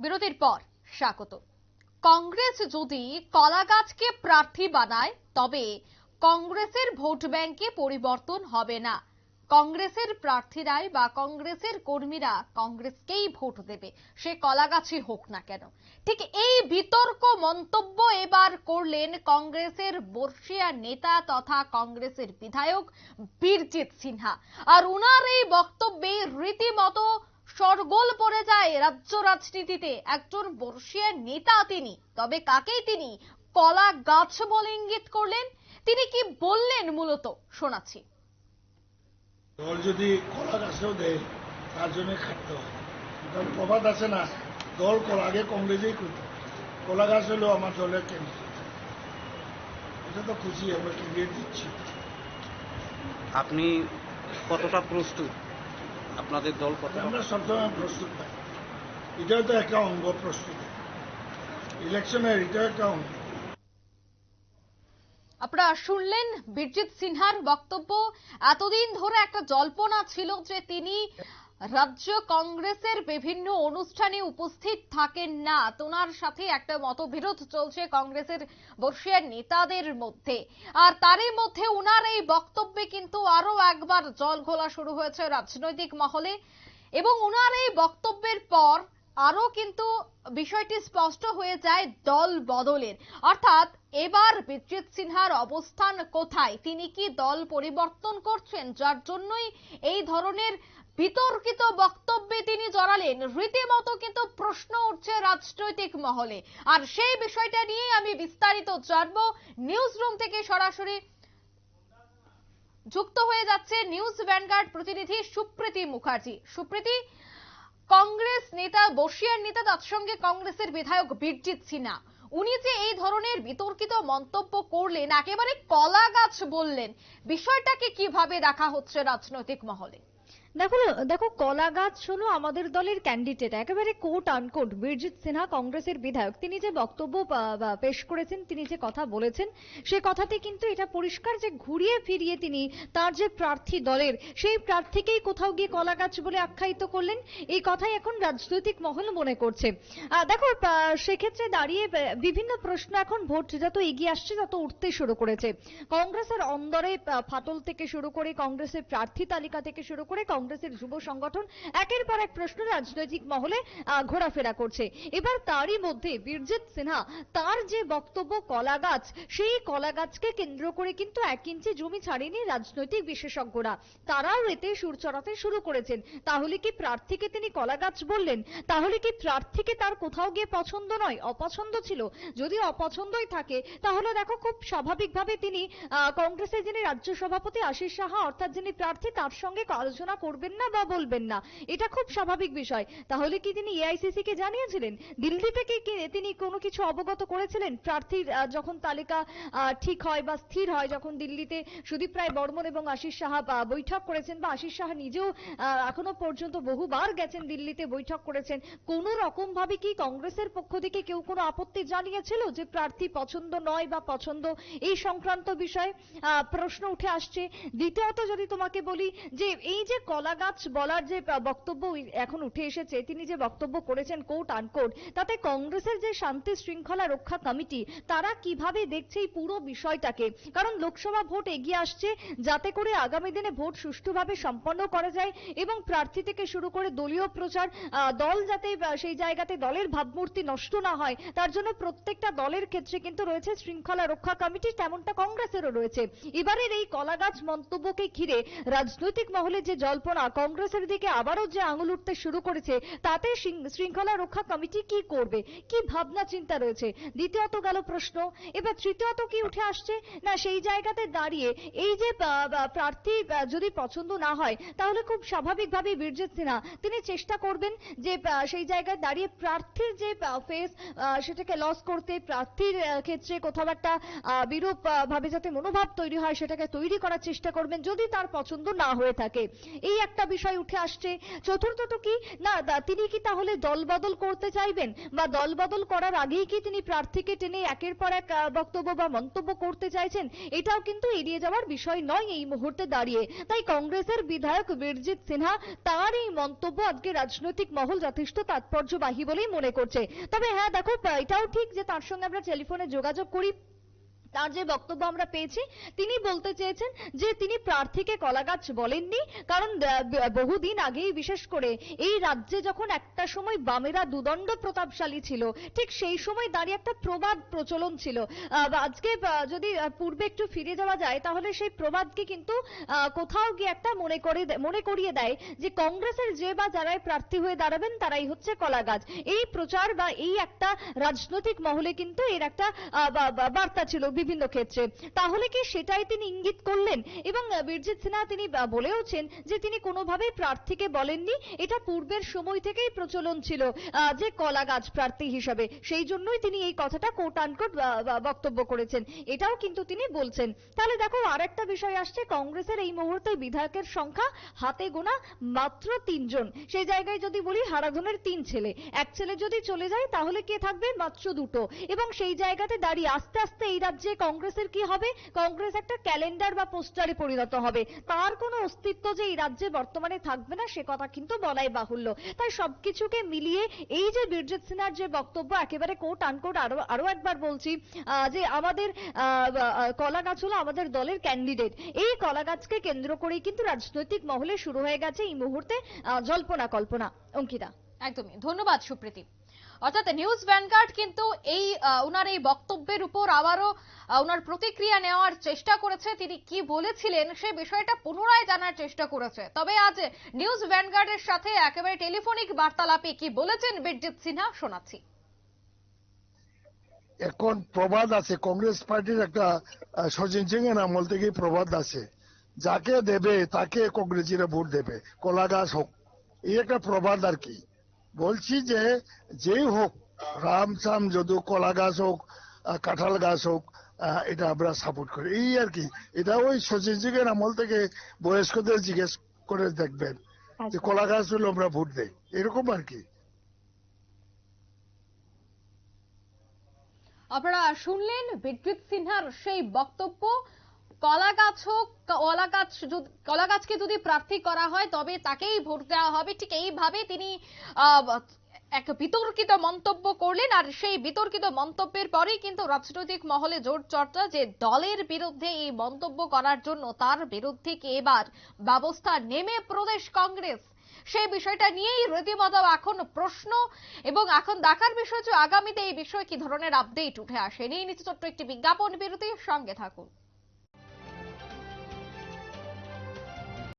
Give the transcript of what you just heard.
বিরতির পর স্বাগত। কংগ্রেস যদি কলাগাছকে প্রার্থী বানায় তবে কংগ্রেসের ভোট ব্যাংকে পরিবর্তন হবে না। কংগ্রেসের প্রার্থীরাই বা কংগ্রেসের কর্মীরা কংগ্রেসকেই ভোট দেবে, সে কলাগাছই হোক না কেন। ঠিক এই বিতর্ক মন্তব্য এবার করলেন কংগ্রেসের বর্ষীয়া নেতা তথা কংগ্রেসের বিধায়ক বীরজিৎ সিনহা। আর উনার এই বক্তব্যে রীতিমতো শোরগোল পড়ে যায় রাজ্য রাজনীতিতে। একজন বর্ষীয় নেতা তিনি, তবে কাকেই তিনি কলা গাছ বলে ইঙ্গিত করলেন, তিনি কি বললেন মূলত শোনাচ্ছি। দল যদি কলা গাছও দেয় তার জন্য খাটতে হয়। প্রবাদ আছে না, দল কলা আগে কংগ্রেসেই করত, কলা গাছ হলো আমার দলের কেন্দ্র। এটা তো খুশি, আমরা ক্যান্ডিডেট দিচ্ছি। আপনি কতটা প্রস্তুত? আপনাদের দল কত? আমরা সবসময় প্রস্তুত পাই, এটাও তো একটা অঙ্গ প্রস্তুত ইলেকশনের, এটাও একটা অঙ্গ। আপনারা শুনলেন বীরজিৎ সিনহার বক্তব্য। এতদিন ধরে একটা জল্পনা ছিল যে তিনি রাজ্য কংগ্রেসের বিভিন্ন অনুষ্ঠানে উপস্থিত থাকেন না, তোনার সাথে একটা মতবিরোধ চলছে কংগ্রেসের বর্ষীয় নেতাদের মধ্যে। আর তারই মধ্যে উনার এই বক্তব্যে কিন্তু আরো একবার জল ঘোলা শুরু হয়েছে রাজনৈতিক মহলে। এবং উনার এই বক্তব্যের পর আরো কিন্তু বিষয়টি স্পষ্ট হয়ে যায় দল বদলের। অর্থাৎ এবার বীরজিৎ সিনহার অবস্থান কোথায়, তিনি কি দল পরিবর্তন করছেন, যার জন্যই এই ধরনের বিতর্কিত বক্তব্যে তিনি জড়ালেন। রীতিমতো কিন্তু প্রশ্ন উঠছে রাজনৈতিক মহলে। আর সেই বিষয়টা নিয়ে আমি বিস্তারিত জানবো। নিউজ রুম থেকে সরাসরি যুক্ত হয়ে যাচ্ছে নিউজ ভ্যানগার্ড প্রতিনিধি সুপ্রীতি মুখার্জি। সুপ্রীতি, কংগ্রেস নেতা বর্ষীয়ার নেতা, তার সঙ্গে কংগ্রেসের বিধায়ক বীরজিৎ সিনহা, উনি যে এই ধরনের বিতর্কিত মন্তব্য করলেন, একেবারে কলা গাছ বললেন, বিষয়টাকে কিভাবে দেখা হচ্ছে রাজনৈতিক মহলে? দেখো কলা গাছ হলো আমাদের দলের ক্যান্ডিডেট, একেবারে কোট আনকোট বীরজিৎ সিনহা কংগ্রেসের বিধায়ক। তিনি যে বক্তব্য পেশ করেছেন, তিনি যে কথা বলেছেন, সে কথাতে কিন্তু এটা পরিষ্কার যে ঘুরিয়ে ফিরিয়ে তিনি তার যে প্রার্থী দলের, সেই প্রার্থীকেই কোথাও গিয়ে কলা গাছ বলে আখ্যায়িত করলেন। এই কথাই এখন রাজনৈতিক মহল মনে করছে। দেখো সেক্ষেত্রে দাঁড়িয়ে বিভিন্ন প্রশ্ন এখন ভোট যত এগিয়ে আসছে তত উঠতে শুরু করেছে। কংগ্রেসের অন্দরে ফাটল থেকে শুরু করে, কংগ্রেসের প্রার্থী তালিকা থেকে শুরু করে কংগ্রেসের যুব সংগঠন একের পর এক প্রশ্ন রাজনৈতিক মহলে ঘোরাফেরা করছে। এবার তারই মধ্যে বীরজিৎ সিনহা তার যে বক্তব্য কলা গাছ, সেই কলা গাছকে কেন্দ্র করে কিন্তু 1 ইঞ্চি জমি ছাড়েনি রাজনৈতিক বিশেষজ্ঞরা। তারাও এতে সুর চড়াতে শুরু করেছেন। তাহলে কি প্রার্থীকে তিনি কলা গাছ বললেন? তাহলে কি প্রার্থীকে তার কোথাও গিয়ে পছন্দ নয়, অপছন্দ ছিল? যদি অপছন্দই থাকে তাহলে দেখো খুব স্বাভাবিকভাবে তিনি কংগ্রেসের যিনি রাজ্য সভাপতি আশিস সাহা অর্থাৎ যিনি প্রার্থী, তার সঙ্গে আলোচনা করবেন না বা বলবেন না, এটা খুব স্বাভাবিক বিষয়। তাহলে কি তিনি এআইসিসি কে জানিয়েছিলেন? দিল্লি থেকে কি তিনি কোনো কিছু অবগত করেছিলেন? প্রার্থীর যখন তালিকা ঠিক হয় বা স্থির হয়, যখন দিল্লিতে সুদীপ রায় বর্মন এবং আশিস সাহা বৈঠক করেছেন, বা আশিস সাহা নিজেও এখনো পর্যন্ত বহুবার গেছেন দিল্লিতে, বৈঠক করেছেন, কোন রকম ভাবে কি কংগ্রেসের পক্ষ থেকে কেউ কোনো আপত্তি জানিয়েছিল যে প্রার্থী পছন্দ নয় বা পছন্দ, এই সংক্রান্ত বিষয়ে প্রশ্ন উঠে আসছে। দ্বিতীয়ত যদি তোমাকে বলি যে এই যে কলা গাছ বলার যে বক্তব্য এখন উঠে এসেছে, তিনি যে বক্তব্য করেছেন কোট আনকোট, তাতে কংগ্রেসের যে শান্তি শৃঙ্খলা রক্ষা কমিটি তারা কিভাবে দেখছে এই পুরো বিষয়টাকে। কারণ লোকসভা ভোট এগিয়ে আসছে, যাতে করে আগামী দিনে ভোট সুষ্ঠুভাবে সম্পন্ন করা যায় এবং প্রার্থী থেকে শুরু করে দলীয় প্রচার, দল যাতে সেই জায়গাতে দলের ভাবমূর্তি নষ্ট না হয়, তার জন্য প্রত্যেকটা দলের ক্ষেত্রে কিন্তু রয়েছে শৃঙ্খলা রক্ষা কমিটি, তেমনটা কংগ্রেসেরও রয়েছে। এবারের এই কলা গাছ মন্তব্যকে ঘিরে রাজনৈতিক মহলে যে জল্পনা, কংগ্রেসের দিকে আবারও যে আঙুল উঠতে শুরু করেছে, তাতে শৃঙ্খলা রক্ষা কমিটি কি করবে, কি ভাবনা চিন্তা রয়েছে, দ্বিতীয়ত গেল প্রশ্ন। এবার তৃতীয়ত কি উঠে আসছে না, সেই জায়গাতে দাঁড়িয়ে এই যে প্রার্থী যদি পছন্দ না হয়, তাহলে খুব স্বাভাবিকভাবে বীরজিৎ সিনহা তিনি চেষ্টা করবেন যে সেই জায়গায় দাঁড়িয়ে প্রার্থীর যে ফেস, সেটাকে লস করতে, প্রার্থীর ক্ষেত্রে কোথাও একটা বিরূপ ভাবে যাতে মনোভাব তৈরি হয়, সেটাকে তৈরি করার চেষ্টা করবেন যদি তার পছন্দ না হয়ে থাকে। এই একটা বিষয় উঠে আসছে। চতুর্থত কি না, তিনি কি তাহলে দল বদল করতে চাইবেন, বা দল বদল করার আগেই কি তিনি প্রার্থীকে টেনে একের পর এক বক্তব্য বা মন্তব্য করতে চাইছেন? এটাও কিন্তু এড়িয়ে যাওয়ার বিষয় নয় এই মুহূর্তে দাঁড়িয়ে। তাই কংগ্রেসের বিধায়ক বীরজিৎ সিনহা, তার এই মন্তব্য আজকে রাজনৈতিক মহল যথেষ্ট তাৎপর্যবাহী বলেই মনে করছে। তবে হ্যাঁ দেখো, এটাও ঠিক যে তার সঙ্গে আমরা টেলিফোনে যোগাযোগ করি, তার যে বক্তব্য আমরা পেয়েছি, তিনি বলতে চেয়েছেন যে তিনি প্রার্থীকে কলাগাছ বলেননি, কারণ বহুদিন আগেই বিশেষ করে এই রাজ্যে যখন একটা সময় বামেরা দুদণ্ড প্রতাপশালী ছিল, ঠিক সেই সময় দাঁড়িয়ে একটা প্রবাদ প্রচলন ছিল। আজকে যদি পূর্বে একটু ফিরে যাওয়া যায়, তাহলে সেই প্রবাদকে কিন্তু কোথাও গিয়ে একটা মনে করিয়ে দেয় যে কংগ্রেসের যে বা যারাই প্রার্থী হয়ে দাঁড়াবেন তারাই হচ্ছে কলাগাছ। এই প্রচার বা এই একটা রাজনৈতিক মহলে কিন্তু এর একটা বার্তা ছিল বিভিন্ন ক্ষেত্রে। তাহলে কি সেটাই তিনি ইঙ্গিত করলেন? এবং বীরজিৎ সিনহা তিনি বলেওছেন যে তিনি কোনোভাবেই প্রার্থীকে বলেননি, এটা পূর্বের সময় থেকেই প্রচলন ছিল যে কলাগাছ প্রার্থী হিসাবে, সেই জন্যই তিনি এই কথাটা কোট আনকোট বক্তব্য করেছেন, এটাও কিন্তু তিনি বলছেন। তাহলে দেখো আরেকটা বিষয় আসছে, কংগ্রেসের এই মুহূর্তে বিধায়কের সংখ্যা হাতে গোনা মাত্র 3 জন। সেই জায়গায় যদি বলি হারাধনের 3 ছেলে, এক ছেলে যদি চলে যায় তাহলে কে থাকবে? মাত্র 2টো। এবং সেই জায়গাতে দাঁড়িয়ে আস্তে আস্তে এই রাজ্যে কংগ্রেসের কি হবে? কংগ্রেস একটা ক্যালেন্ডার বা পোস্টারে পরিণত হবে। তার কোনো অস্তিত্ব যে এই রাজ্যে বর্তমানে থাকবে না, সে কথা কিন্তু বলাই বাহুল্য। তাই সবকিছুকে মিলিয়ে এই যে বীরজিৎ সিনহার যে বক্তব্য, একেবারে কোট আনকোট আরো একবার বলছি, যে আমাদের কলাগাছ হলো আমাদের দলের ক্যান্ডিডেট, এই কলাগাছকে কেন্দ্র করেই কিন্তু রাজনৈতিক মহলে শুরু হয়ে গেছে এই মুহূর্তে জল্পনা কল্পনা। অঙ্কিতা। একদমই ধন্যবাদ সুপ্রীতি। অর্থাৎ নিউজ ভ্যানগার্ড কিন্তু এই ওনার এই বক্তব্যের উপর আবারও ওনার প্রতিক্রিয়া নেওয়ার চেষ্টা করেছে, তিনি কি বলেছিলেন সে বিষয়টা পুনরায় জানার চেষ্টা করেছে। তবে আজ নিউজ ভ্যানগার্ডের সাথে একেবারে টেলিফোনিক বার্তালাপে কি বলেছেন বীরজিৎ সিনহা শোনাচ্ছি। এখন প্রবাদ আছে, কংগ্রেস পার্টির একটা শচীন সিং এর আমল থেকেই প্রবাদ আছে, যাকে দেবে তাকে কংগ্রেসীরা ভোট দেবে, কলাগাছ হোক, এই একটা প্রবাদ আর কি। বলছি যে যেই হোক, রাম সাম যদু, কলা গাছ হোক, কাঁঠাল গাছ হোক, এটা আমরা সাপোর্ট করি, এই আর কি। এটা ওই শচীন সিং এর আমল থেকে বয়স্কদের জিজ্ঞেস করে দেখবেন যে কলা গাছ হলে আমরা ভোট দেই, এরকম আর কি। আপনারা শুনলেন বীরজিৎ সিনহার সেই বক্তব্য। কলাগাছকে যদি প্রার্থী করা হয় তবে তাকেই ভোট দেওয়া হবে, ঠিক এইভাবে তিনি এক বিতর্কিত মন্তব্য করলেন। আর সেই বিতর্কিত মন্তব্যের পরেই কিন্তু রাজনৈতিক মহলে জোর চর্চা যে দলের বিরুদ্ধে এই মন্তব্য করার জন্য তার বিরুদ্ধে কি এবার ব্যবস্থা নেবে প্রদেশ কংগ্রেস, সেই বিষয়টা নিয়েই রীতিমতো এখন প্রশ্ন। এবং এখন দেখার বিষয় যে আগামীতে এই বিষয়ে কি ধরনের আপডেট উঠে আসে। নিয়ে নিচ্ছে ছোট্ট একটি বিজ্ঞাপন বিরতি, সঙ্গে থাকুন।